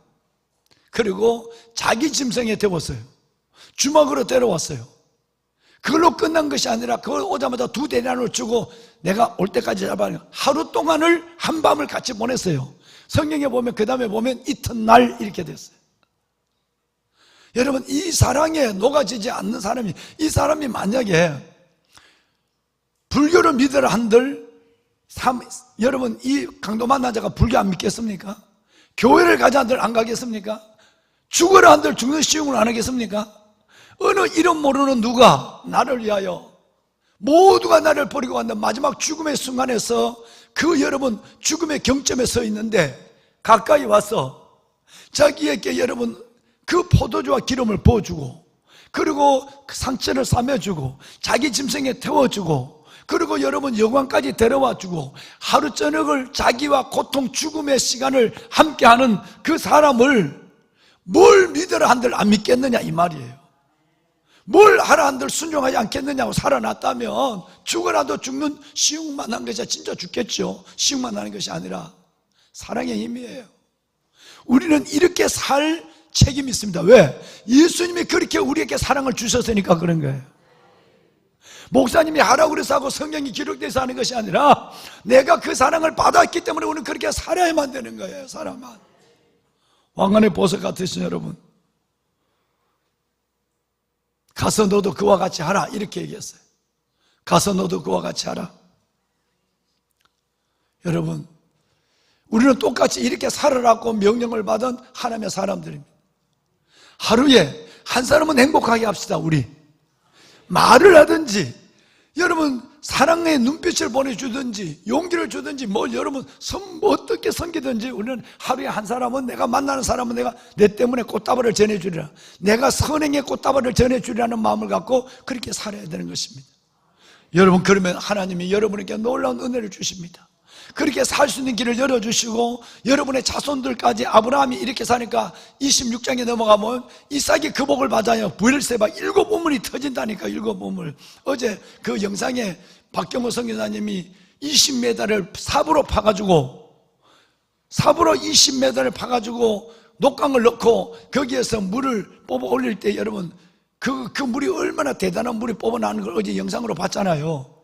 그리고 자기 짐승에 태웠어요. 주먹으로 때려왔어요. 그걸로 끝난 것이 아니라 그걸 오자마자 2데나리온을 주고 내가 올 때까지 잡아요. 하루 동안을, 한밤을 같이 보냈어요. 성경에 보면, 그 다음에 보면 이튿날 이렇게 됐어요. 여러분, 이 사랑에 녹아지지 않는 사람이, 이 사람이 만약에 불교를 믿으라 한들, 여러분 이 강도 만난 자가 불교 안 믿겠습니까? 교회를 가자 한들 안 가겠습니까? 죽으라 한들 죽는 시험을 안 하겠습니까? 어느 이름 모르는 누가 나를 위하여, 모두가 나를 버리고 간다. 마지막 죽음의 순간에서 그 여러분 죽음의 경점에 서 있는데 가까이 와서 자기에게 여러분 그 포도주와 기름을 부어주고, 그리고 그 상처를 싸매주고, 자기 짐승에 태워주고, 그리고 여러분 영광까지 데려와주고, 하루 저녁을 자기와 고통 죽음의 시간을 함께하는 그 사람을 뭘 믿으라 한들 안 믿겠느냐 이 말이에요. 뭘 하라 한들 순종하지 않겠느냐고. 살아났다면 죽어라도 죽는 시육만 한 것이 진짜 죽겠죠. 시육만 하는 것이 아니라 사랑의 힘이에요. 우리는 이렇게 살 책임이 있습니다. 왜? 예수님이 그렇게 우리에게 사랑을 주셨으니까 그런 거예요. 목사님이 하라고 그래서 하고 성경이 기록돼서 하는 것이 아니라 내가 그 사랑을 받았기 때문에 우리는 그렇게 살아야만 되는 거예요. 살아만. 왕관의 보석 같으신 여러분, 가서 너도 그와 같이 하라 이렇게 얘기했어요. 가서 너도 그와 같이 하라. 여러분, 우리는 똑같이 이렇게 살아라고 명령을 받은 하나님의 사람들입니다. 하루에 한 사람은 행복하게 합시다. 우리 말을 하든지, 여러분 사랑의 눈빛을 보내주든지, 용기를 주든지, 여러분 어떻게 섬기든지, 우리는 하루에 한 사람은, 내가 만나는 사람은 내가 내 때문에 꽃다발을 전해주리라, 내가 선행의 꽃다발을 전해주리라는 마음을 갖고 그렇게 살아야 되는 것입니다. 여러분, 그러면 하나님이 여러분에게 놀라운 은혜를 주십니다. 그렇게 살 수 있는 길을 열어주시고, 여러분의 자손들까지, 아브라함이 이렇게 사니까 26장에 넘어가면 이삭이 그 복을 받아요. 브엘세바 7우물이 터진다니까. 7우물. 어제 그 영상에 박경호 선교사님이 20m를 삽으로 파가지고, 삽으로 20m를 파가지고 녹강을 넣고 거기에서 물을 뽑아 올릴 때, 여러분 그 물이 얼마나 대단한 물이 뽑아나는 걸 어제 영상으로 봤잖아요.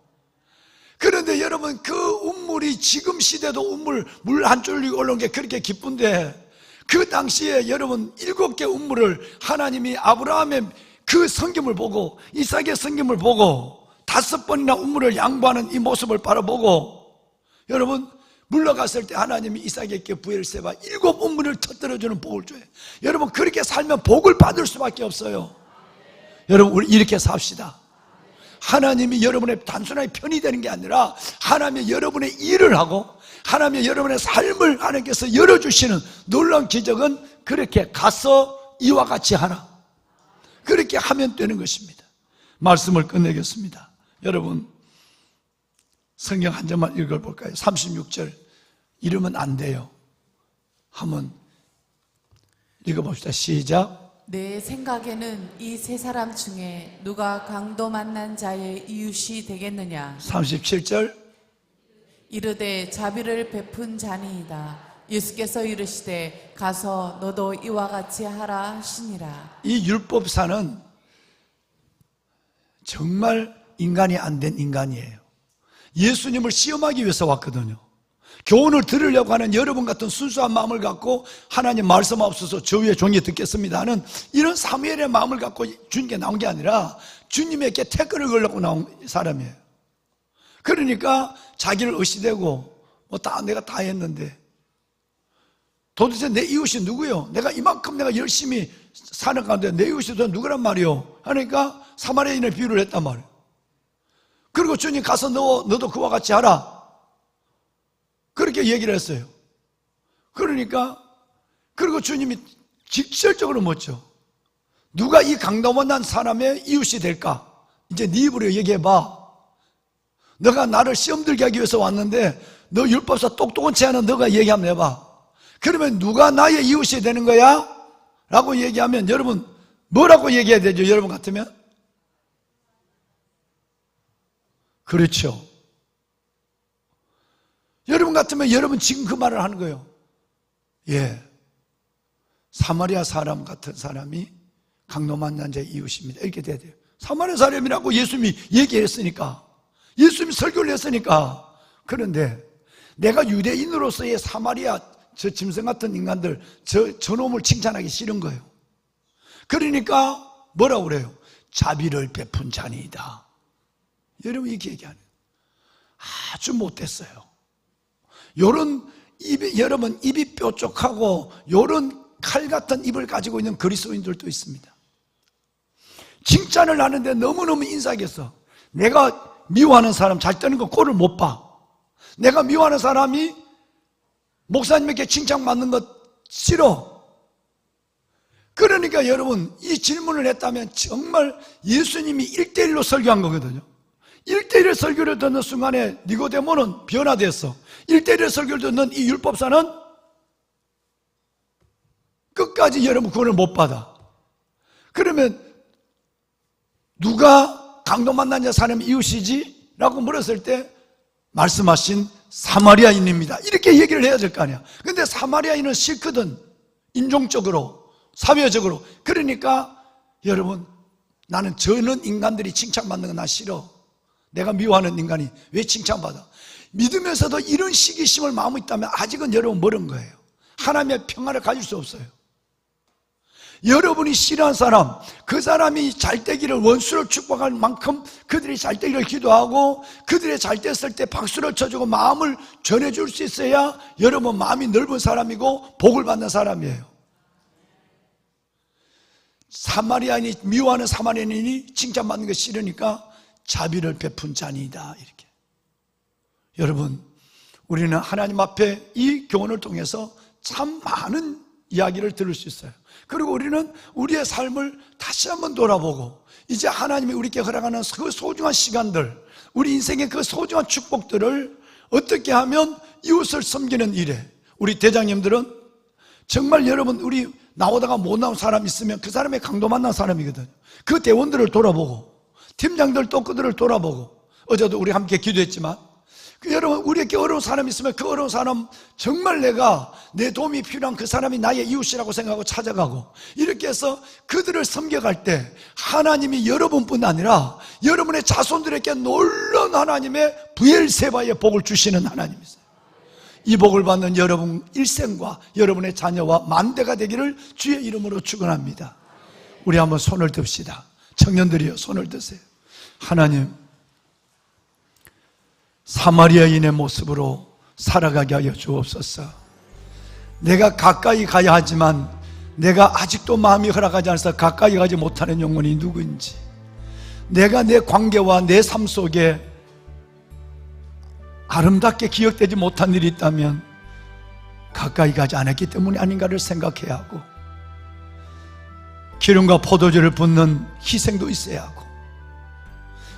그런데 여러분, 그 운물이 지금 시대도 물 한 줄기 올라온 게 그렇게 기쁜데, 그 당시에 여러분 7개 운물을 하나님이 아브라함의 그 성김을 보고, 이삭의 성김을 보고, 5번이나 운물을 양보하는 이 모습을 바라보고, 여러분 물러갔을 때 하나님이 이삭에게 브엘세바 7운물을 터뜨려주는 복을 줘요. 여러분, 그렇게 살면 복을 받을 수밖에 없어요. 여러분, 우리 이렇게 삽시다. 하나님이 여러분의 단순하게 편이 되는 게 아니라, 하나님이 여러분의 일을 하고, 하나님이 여러분의 삶을 하나님께서 열어주시는 놀라운 기적은 그렇게 가서 이와 같이 하라, 그렇게 하면 되는 것입니다. 말씀을 끝내겠습니다. 여러분, 성경 한 절만 읽어볼까요? 36절. 이러면 안 돼요. 한번 읽어봅시다. 시작. 내 생각에는 이 세 사람 중에 누가 강도 만난 자의 이웃이 되겠느냐? 37절. 이르되 자비를 베푼 자니이다. 예수께서 이르시되 가서 너도 이와 같이 하라 하시니라. 이 율법사는 정말 인간이 안 된 인간이에요. 예수님을 시험하기 위해서 왔거든요. 교훈을 들으려고 하는 여러분 같은 순수한 마음을 갖고, 하나님 말씀하옵소서 저 위에 종이 듣겠습니다 하는 이런 사무엘의 마음을 갖고 준 게 나온 게 아니라, 주님에게 태클을 걸려고 나온 사람이에요. 그러니까 자기를 의시되고, 내가 다 했는데 도대체 내 이웃이 누구요? 내가 이만큼 내가 열심히 사는 가운데 내 이웃이 또 누구란 말이요? 하니까 사마리아인의 비유를 했단 말이에요. 그리고 주님 가서 너도 그와 같이 하라, 그렇게 얘기를 했어요. 그러니까, 그리고 주님이 직설적으로 묻죠. 누가 이 강도 만난 사람의 이웃이 될까? 이제 네 입으로 얘기해봐. 너가 나를 시험 들게 하기 위해서 왔는데, 너 율법사 똑똑한 체하는 너가 얘기 한번 해봐. 그러면 누가 나의 이웃이 되는 거야? 라고 얘기하면, 여러분 뭐라고 얘기해야 되죠? 여러분 같으면? 그렇죠. 여러분 같으면 여러분 지금 그 말을 하는 거예요. 예, 사마리아 사람 같은 사람이 강도 만난 자의 이웃입니다, 이렇게 돼야 돼요. 사마리아 사람이라고 예수님이 얘기했으니까, 예수님이 설교를 했으니까. 그런데 내가 유대인으로서의 사마리아 저 짐승 같은 인간들, 저놈을 칭찬하기 싫은 거예요. 그러니까 뭐라고 그래요? 자비를 베푼 자니이다. 여러분 이렇게 얘기하네요. 아주 못됐어요. 요런 입이, 여러분 입이 뾰족하고 요런 칼 같은 입을 가지고 있는 그리스도인들도 있습니다. 칭찬을 하는데 너무너무 인사하겠어. 내가 미워하는 사람 잘 뜨는 거 꼴을 못 봐. 내가 미워하는 사람이 목사님에게 칭찬받는 것 싫어. 그러니까 여러분 이 질문을 했다면 정말 예수님이 1대1로 설교한 거거든요. 1대1의 설교를 듣는 순간에 니고데모는 변화됐어. 1대1의 설교를 듣는 이 율법사는 끝까지 여러분 구원을 못 받아. 그러면 누가 강도 만난 자 사람 이웃이지? 라고 물었을 때 말씀하신 사마리아인입니다, 이렇게 얘기를 해야 될 거 아니야. 근데 사마리아인은 싫거든, 인종적으로, 사회적으로. 그러니까 여러분, 나는 저는 인간들이 칭찬받는 건 나 싫어. 내가 미워하는 인간이 왜 칭찬받아? 믿으면서도 이런 시기심을 마음에 있다면 아직은 여러분 멀은 거예요. 하나님의 평화를 가질 수 없어요. 여러분이 싫어하는 사람, 그 사람이 잘되기를, 원수를 축복할 만큼 그들이 잘되기를 기도하고 그들이 잘됐을 때 박수를 쳐주고 마음을 전해줄 수 있어야 여러분 마음이 넓은 사람이고 복을 받는 사람이에요. 사마리아인이, 미워하는 사마리아인이 칭찬받는 게 싫으니까 자비를 베푼 자니이다, 이렇게. 여러분, 우리는 하나님 앞에 이 교훈을 통해서 참 많은 이야기를 들을 수 있어요. 그리고 우리는 우리의 삶을 다시 한번 돌아보고 이제 하나님이 우리에게 허락하는 그 소중한 시간들, 우리 인생의 그 소중한 축복들을 어떻게 하면 이웃을 섬기는 일에, 우리 대장님들은 정말 여러분, 우리 나오다가 못 나온 사람 있으면 그 사람의 강도 만난 사람이거든요. 그 대원들을 돌아보고 팀장들 또 그들을 돌아보고, 어제도 우리 함께 기도했지만 여러분, 우리에게 어려운 사람이 있으면 그 어려운 사람 정말 내가 내 도움이 필요한 그 사람이 나의 이웃이라고 생각하고 찾아가고, 이렇게 해서 그들을 섬겨갈 때 하나님이 여러분뿐 아니라 여러분의 자손들에게 놀라운 하나님의 부엘세바의 복을 주시는 하나님이세요. 이 복을 받는 여러분 일생과 여러분의 자녀와 만대가 되기를 주의 이름으로 축원합니다. 우리 한번 손을 듭시다. 청년들이여, 손을 드세요. 하나님, 사마리아인의 모습으로 살아가게 하여 주옵소서. 내가 가까이 가야 하지만 내가 아직도 마음이 허락하지 않아서 가까이 가지 못하는 영혼이 누구인지, 내가 내 관계와 내 삶 속에 아름답게 기억되지 못한 일이 있다면 가까이 가지 않았기 때문이 아닌가를 생각해야 하고, 기름과 포도주를 붓는 희생도 있어야 하고,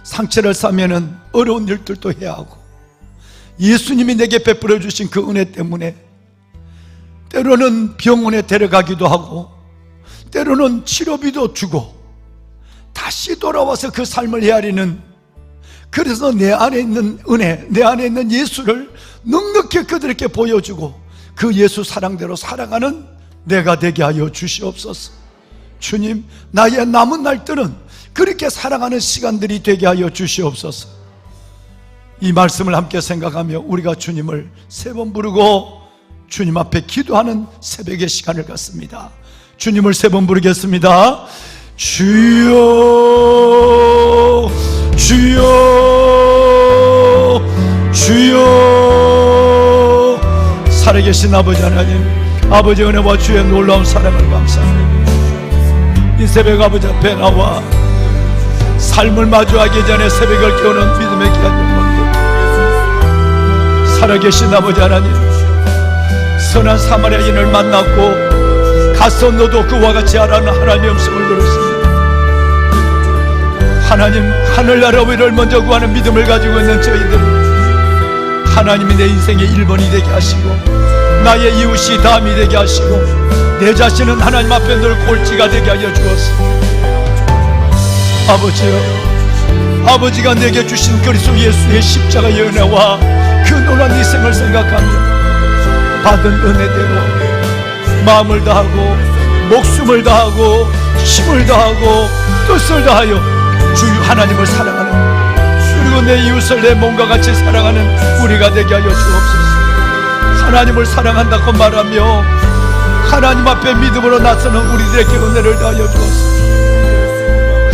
상처를 싸면은 어려운 일들도 해야 하고, 예수님이 내게 베풀어 주신 그 은혜 때문에 때로는 병원에 데려가기도 하고 때로는 치료비도 주고 다시 돌아와서 그 삶을 헤아리는, 그래서 내 안에 있는 은혜, 내 안에 있는 예수를 넉넉히 그들에게 보여주고 그 예수 사랑대로 살아가는 내가 되게 하여 주시옵소서. 주님, 나의 남은 날들은 그렇게 살아가는 시간들이 되게 하여 주시옵소서. 이 말씀을 함께 생각하며 우리가 주님을 세 번 부르고 주님 앞에 기도하는 새벽의 시간을 갖습니다. 주님을 세 번 부르겠습니다. 주여, 주여, 주여. 살아계신 아버지 하나님, 아버지 은혜와 주의 놀라운 사랑을 감사합니다. 이 새벽 아버지 앞에 나와 삶을 마주하기 전에 새벽을 깨우는 믿음의 귀한 영혼들, 살아계신 아버지 하나님, 선한 사마리아인을 만났고 가서 너도 그와 같이 하라는 하나님의 음성을 들었습니다. 하나님, 하늘나라 위를 먼저 구하는 믿음을 가지고 있는 저희들, 하나님이 내 인생의 1번이 되게 하시고 나의 이웃이 다음이 되게 하시고 내 자신은 하나님 앞에 늘 꼴찌가 되게 하여 주옵소서. 아버지여, 아버지가 내게 주신 그리스도 예수의 십자가의 은혜와 그 놀라운 희생을 생각하며 받은 은혜대로 마음을 다하고 목숨을 다하고 힘을 다하고 뜻을 다하여 주 하나님을 사랑하는, 그리고 내 이웃을 내 몸과 같이 사랑하는 우리가 되게 하여 주옵소서. 하나님을 사랑한다고 말하며 하나님 앞에 믿음으로 나서는 우리들에게 은혜를 다하여 주옵소서.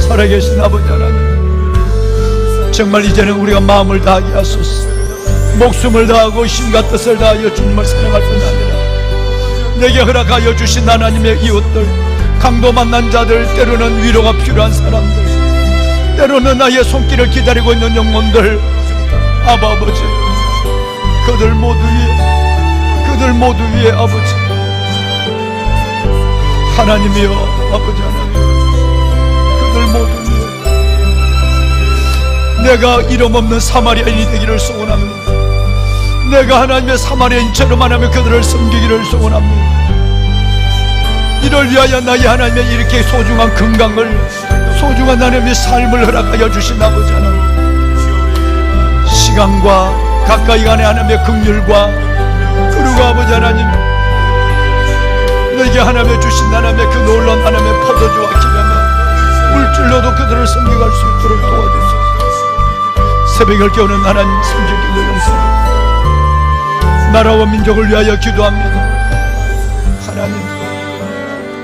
살아계신 아버지 하나님, 정말 이제는 우리가 마음을 다하게 하소서. 목숨을 다하고 힘과 뜻을 다하여 주님을 사랑할 뿐 아니라 내게 허락하여 주신 하나님의 이웃들, 강도 만난 자들, 때로는 위로가 필요한 사람들, 때로는 나의 손길을 기다리고 있는 영혼들, 아버지, 그들 모두 위에 아버지 하나님이여, 아버지 하나님, 그들 모두 위에 내가 이름 없는 사마리아인이 되기를 소원합니다. 내가 하나님의 사마리아인처럼 하나님의 그들을 섬기기를 소원합니다. 이를 위하여 나의 하나님의 이렇게 소중한 건강을, 소중한 하나님의 삶을 허락하여 주신 아버지 하나님, 시간과 가까이 가는 하나님의 긍휼과, 그리고 아버지 하나님, 내게 하나님의 주신 하나님의 그 놀라운 하나님의 포도주와 기름에 물질로도 그들을 섬겨갈 수 있도록 도와주소서. 새벽을 깨우는 하나님 성주기도 용서, 나라와 민족을 위하여 기도합니다. 하나님,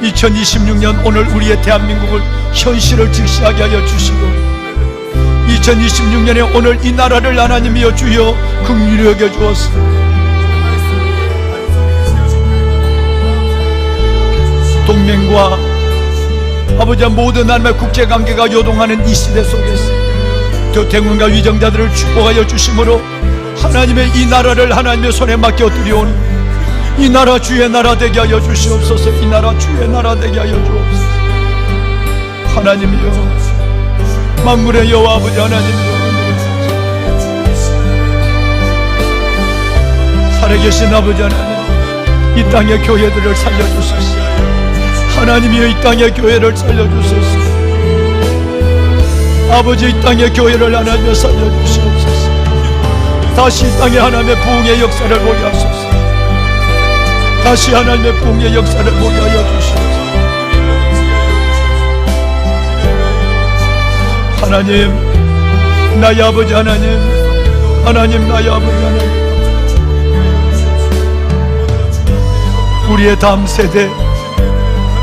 2026년 오늘 우리의 대한민국을 현실을 직시하게 하여 주시고 2026년에 오늘 이 나라를 하나님이여 주여 긍휼히 여겨 주옵소서. 동맹과 아버지 모든 하나님의 국제관계가 요동하는 이 시대 속에서 교태군과 위정자들을 축복하여 주심으로 하나님의 이 나라를 하나님의 손에 맡겨드리오니 이 나라 주의 나라 되게 하여 주시옵소서. 이 나라 주의 나라 되게 하여 주옵소서. 하나님이여 만물의 여호와 아버지 하나님이여 살아계신 아버지 하나님 이 땅의 교회들을 살려주소서. 하나님이여 이 땅의 교회를 살려주소서. 아버지 이 땅의 교회를 하나님이여 살려주시옵소서. 다시 이 땅에 하나님의 부흥의 역사를 보게 하소서. 다시 하나님의 부흥의 역사를 보게 하여 주시옵소서. 하나님 나의 아버지 하나님 하나님 나의 아버지 하나님 우리의 다음 세대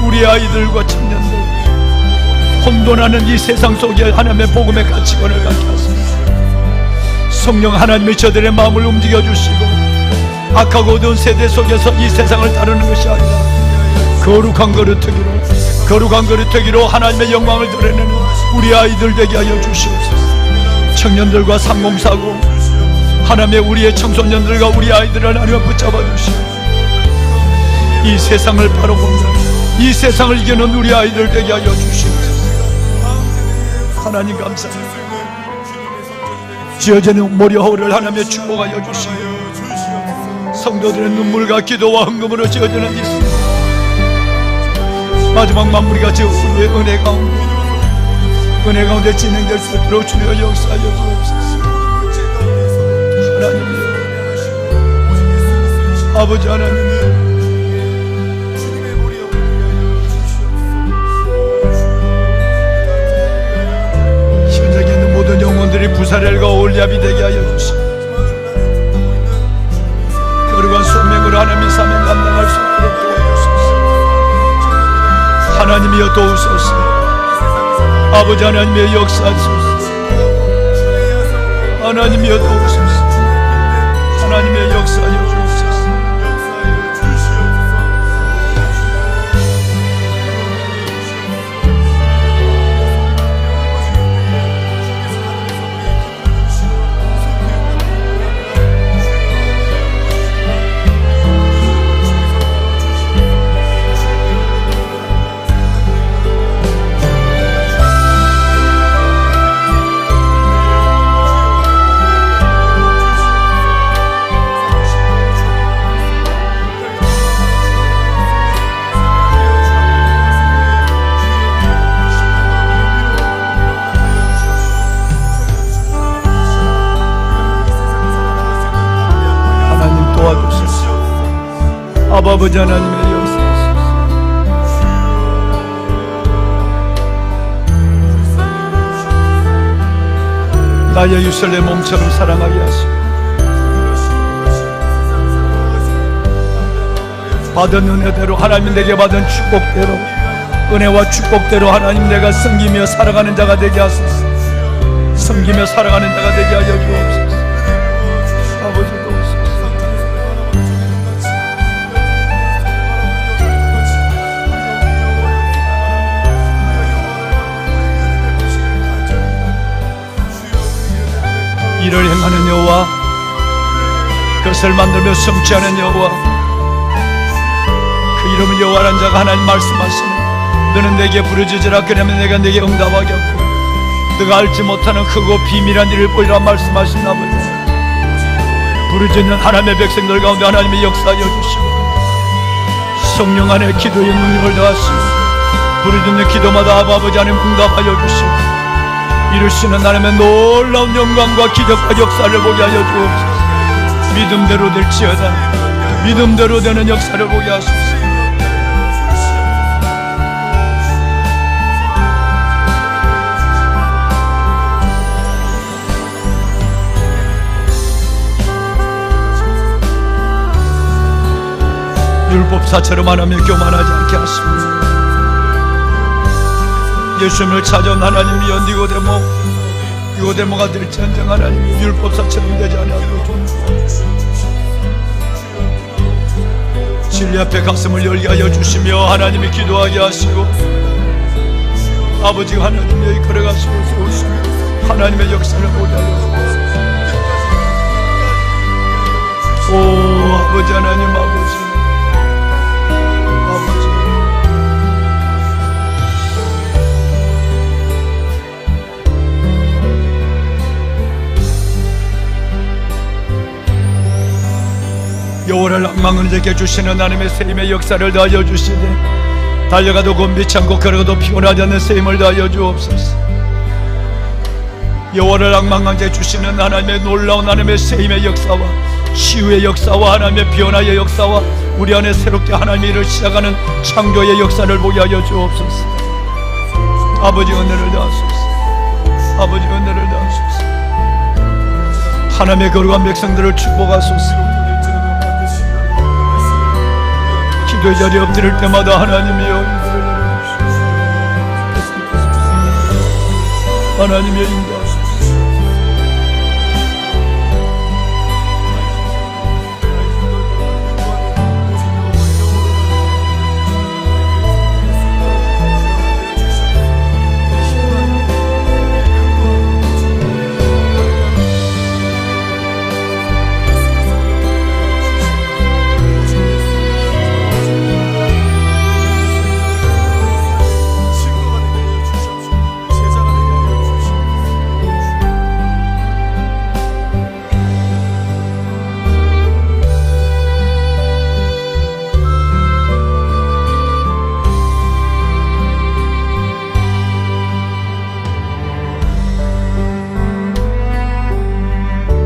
우리의 아이들과 청년들 혼돈하는 이 세상 속에 하나님의 복음의 가치관을 갖게 하소서. 성령 하나님의 저들의 마음을 움직여 주시고 악하고 어두운 세대 속에서 이 세상을 다루는 것이 아니라 거룩한 거룩하기로 하나님의 영광을 드러내는 우리 아이들 되게 하여 주시옵소서. 청년들과 상공사고 하나님의 우리의 청소년들과 우리 아이들을 하나님 붙잡아 주시옵소서. 이 세상을 바라보며 이 세상을 이기는 우리 아이들 되게 하여 주시옵소서. 하나님 감사합니다. 지어지는 모려호를 하나님의 축복하여 주시고 성도들의 눈물과 기도와 헌금으로 지어지는 이 순간 마지막 마무리가 지어지는 은혜 가운데 진행될 수 있도록 주여 역사하여 주옵소서. 하나님이여 아버지 하나님 현장에 있는 모든 영혼들이 부사렐과 올리압이 되게 하여 주시고 거룩한 소명으로 하나님의 사명 감당할 수 있도록 도와주소서. 하나님이여 도우소서. 아버지 하나님의 역사하소서. 하나님이여 도우소서. 하나님의 역사하여 주옵소서. 아버지 하나님의 역사하소서. 나의 예루살렘 몸처럼 사랑하게 하시고 받은 은혜대로 하나님 내게 받은 축복대로 은혜와 축복대로 하나님 내가 섬기며 살아가는 자가 되게 하소서. 섬기며 살아가는 자가 되게 하여 주옵소서. 아버지 도우소서. 일을 행하는 여호와 그것을 만들며 성취하는 여호와 그 이름을 여호와라는 자가 하나님 말씀하시는 너는 내게 부르짖으라 그러면 내가 내게 응답하겠고 너가 알지 못하는 크고 비밀한 일을 보이라 말씀하신 아버지 부르짖는 하나님의 백성들 가운데 하나님의 역사하여 주시고 성령 안에 기도의 능력을 더하시고 부르짖는 기도마다 아버지 하나님 응답하여 주시고 이루시는 하나님의 놀라운 영광과 기적과 역사를 보게 하여 주옵소서. 믿음대로 될지어다. 믿음대로 되는 역사를 보게 하소서. 율법사처럼 하나님의 교만하지 않게 하시고 예수님을 찾아온 하나님이 니고데모가 될지언정 하나님이 율법사처럼 되지 않도록 진리 앞에 가슴을 열게 하여 주시며 하나님이 기도하게 하시고 아버지가 하나님 여기 걸어가시고 오시며 하나님의 역사를 보게 하여 주옵소서. 오 아버지 하나님 아버지 여호와를 낭망을 내게 주시는 하나님의 세임의 역사를 더하여 주시되 달려가도 곤비치 않고 걸어가도 피곤하지 않는 세임을 더하여 주옵소서. 여호와를 낭망하게 주시는 하나님의 놀라운 하나님의 세임의 역사와 치유의 역사와 하나님의 변화의 역사와 우리 안에 새롭게 하나님의 일을 시작하는 창조의 역사를 보게 하여 주옵소서. 아버지 은혜를 더하소서. 아버지 은혜를 더하소서. 하나님의 거룩한 백성들을 축복하소서. 기도의 자리에 엎드릴 때마다 하나님이여 하나님의 인자